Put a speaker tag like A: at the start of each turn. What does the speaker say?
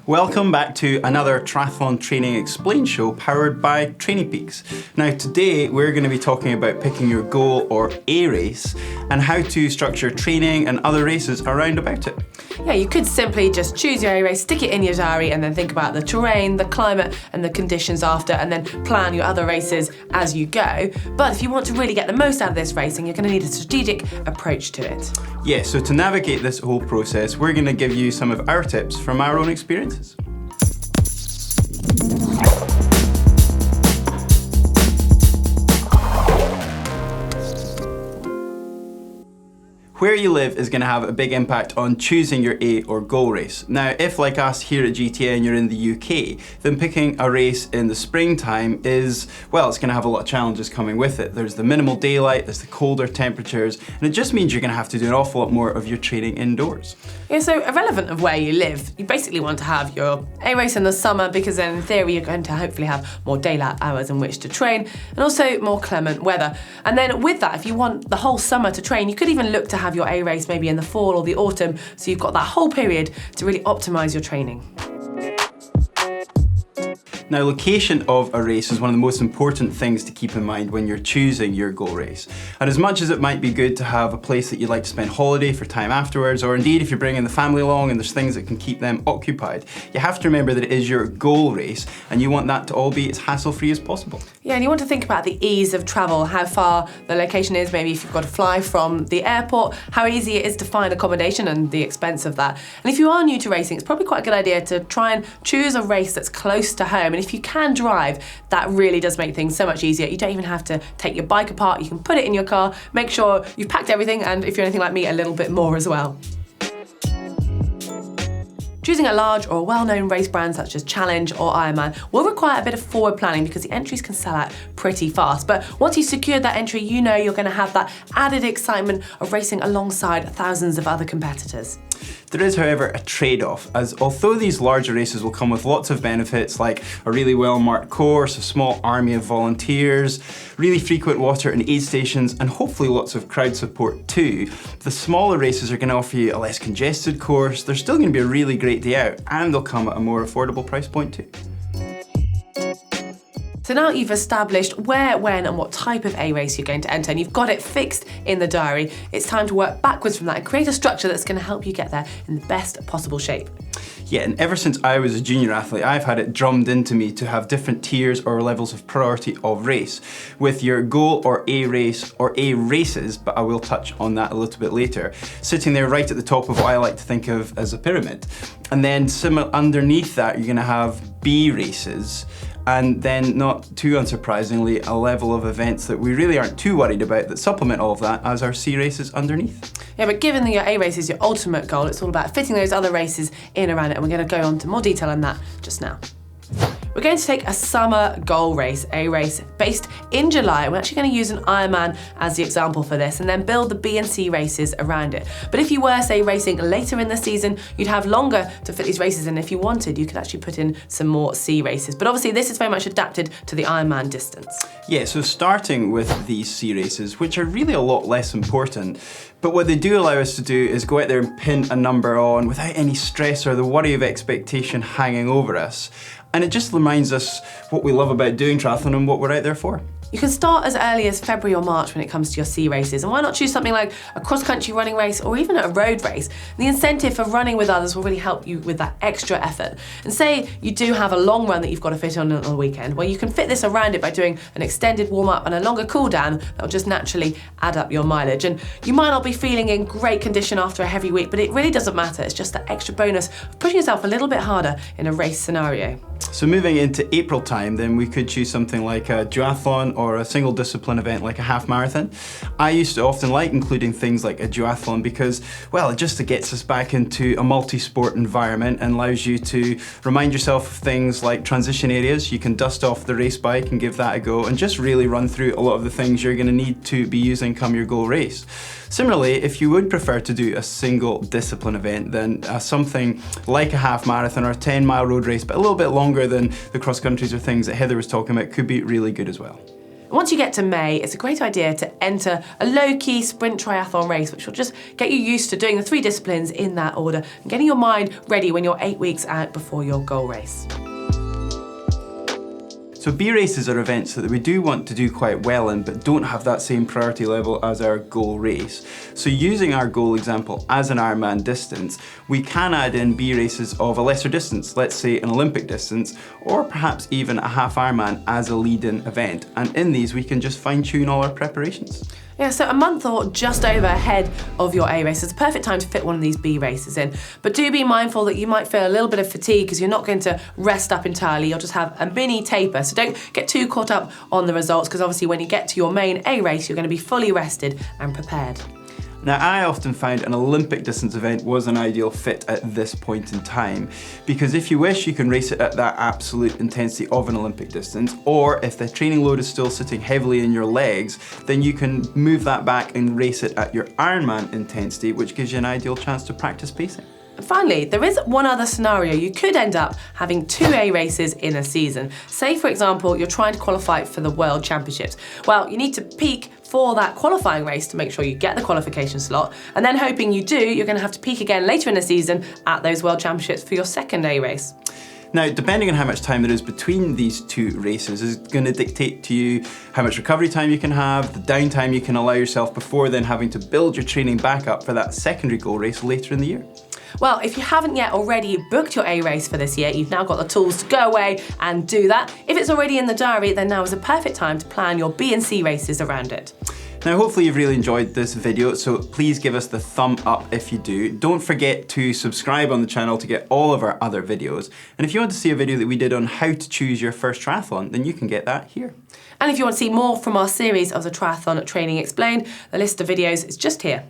A: Welcome back to another Triathlon Training Explained show powered by TrainingPeaks. Now today we're going to be talking about picking your goal or a race and how to structure training and other races around about it.
B: Yeah, you could simply just choose your A race, stick it in your diary and then think about the terrain, the climate and the conditions after, and then plan your other races as you go. But if you want to really get the most out of this racing, you're going to need a strategic approach to it.
A: Yeah, so to navigate this whole process, we're going to give you some of our tips from our own experiences. Where you live is going to have a big impact on choosing your A or goal race. Now, if like us here at GTN you're in the UK, then picking a race in the springtime is, well, it's going to have a lot of challenges coming with it. There's the minimal daylight, there's the colder temperatures, and it just means you're going to have to do an awful lot more of your training indoors.
B: Yeah, so irrelevant of where you live, you basically want to have your A race in the summer because then in theory you're going to hopefully have more daylight hours in which to train and also more clement weather. And then with that, if you want the whole summer to train, you could even look to have your A race maybe in the fall or the autumn, so you've got that whole period to really optimize your training.
A: Now, location of a race is one of the most important things to keep in mind when you're choosing your goal race. And as much as it might be good to have a place that you'd like to spend holiday for time afterwards, or indeed if you're bringing the family along and there's things that can keep them occupied, you have to remember that it is your goal race and you want that to all be as hassle-free as possible.
B: Yeah, and you want to think about the ease of travel, how far the location is, maybe if you've got to fly from the airport, how easy it is to find accommodation and the expense of that. And if you are new to racing, it's probably quite a good idea to try and choose a race that's close to home. And if you can drive, that really does make things so much easier. You don't even have to take your bike apart, you can put it in your car, make sure you've packed everything, and if you're anything like me, a little bit more as well. Choosing a large or well-known race brand such as Challenge or Ironman will require a bit of forward planning because the entries can sell out pretty fast. But once you've secured that entry, you know you're going to have that added excitement of racing alongside thousands of other competitors.
A: There is, however, a trade-off, as although these larger races will come with lots of benefits like a really well-marked course, a small army of volunteers, really frequent water and aid stations, and hopefully lots of crowd support too, the smaller races are going to offer you a less congested course, they're still going to be a really great day out, and they'll come at a more affordable price point too.
B: So now you've established where, when and what type of A race you're going to enter and you've got it fixed in the diary, it's time to work backwards from that and create a structure that's going to help you get there in the best possible shape.
A: Yeah, and ever since I was a junior athlete, I've had it drummed into me to have different tiers or levels of priority of race, with your goal or A race or A races, but I will touch on that a little bit later, sitting there right at the top of what I like to think of as a pyramid. And then underneath that, you're going to have B races, and then not too unsurprisingly, a level of events that we really aren't too worried about that supplement all of that as our C races underneath.
B: Yeah, but given that your A race is your ultimate goal, it's all about fitting those other races in around it, and we're going to go on to more detail on that just now. We're going to take a summer goal race, A race, based in July. We're actually going to use an Ironman as the example for this and then build the B and C races around it. But if you were, say, racing later in the season, you'd have longer to fit these races in. If you wanted, you could actually put in some more C races. But obviously this is very much adapted to the Ironman distance.
A: Yeah, so starting with these C races, which are really a lot less important, but what they do allow us to do is go out there and pin a number on without any stress or the worry of expectation hanging over us. And it just reminds us what we love about doing triathlon and what we're out there for.
B: You can start as early as February or March when it comes to your C races, and why not choose something like a cross-country running race or even a road race? The incentive for running with others will really help you with that extra effort. And say you do have a long run that you've got to fit on a weekend, well, you can fit this around it by doing an extended warm-up and a longer cool-down that'll just naturally add up your mileage. And you might not be feeling in great condition after a heavy week, but it really doesn't matter. It's just that extra bonus of pushing yourself a little bit harder in a race scenario.
A: So moving into April time, then we could choose something like a duathlon or a single discipline event like a half marathon. I used to often like including things like a duathlon because, well, it just gets us back into a multi-sport environment and allows you to remind yourself of things like transition areas. You can dust off the race bike and give that a go and just really run through a lot of the things you're going to need to be using come your goal race. Similarly, if you would prefer to do a single discipline event, then something like a half marathon or a 10-mile road race, but a little bit longer than the cross countries or things that Heather was talking about, could be really good as well.
B: Once you get to May, it's a great idea to enter a low-key sprint triathlon race, which will just get you used to doing the 3 disciplines in that order and getting your mind ready when you're 8 weeks out before your goal race.
A: So B races are events that we do want to do quite well in, but don't have that same priority level as our goal race. So using our goal example as an Ironman distance, we can add in B races of a lesser distance, let's say an Olympic distance, or perhaps even a half Ironman as a lead-in event. And in these, we can just fine-tune all our preparations.
B: Yeah, so a month or just over ahead of your A race is a perfect time to fit one of these B races in. But do be mindful that you might feel a little bit of fatigue because you're not going to rest up entirely. You'll just have a mini taper. So don't get too caught up on the results, because obviously when you get to your main A race, you're going to be fully rested and prepared.
A: Now, I often found an Olympic distance event was an ideal fit at this point in time, because if you wish, you can race it at that absolute intensity of an Olympic distance, or if the training load is still sitting heavily in your legs, then you can move that back and race it at your Ironman intensity, which gives you an ideal chance to practice pacing.
B: And finally, there is one other scenario. You could end up having 2 A races in a season. Say, for example, you're trying to qualify for the World Championships. Well, you need to peak for that qualifying race to make sure you get the qualification slot, and then hoping you do, you're going to have to peak again later in the season at those World Championships for your second A race.
A: Now, depending on how much time there is between these 2 races is going to dictate to you how much recovery time you can have, the downtime you can allow yourself before then having to build your training back up for that secondary goal race later in the year.
B: Well, if you haven't yet already booked your A race for this year, you've now got the tools to go away and do that. If it's already in the diary, then now is a perfect time to plan your B and C races around it.
A: Now, hopefully you've really enjoyed this video, so please give us the thumb up if you do. Don't forget to subscribe on the channel to get all of our other videos. And if you want to see a video that we did on how to choose your first triathlon, then you can get that here.
B: And if you want to see more from our series of the Triathlon Training Explained, the list of videos is just here.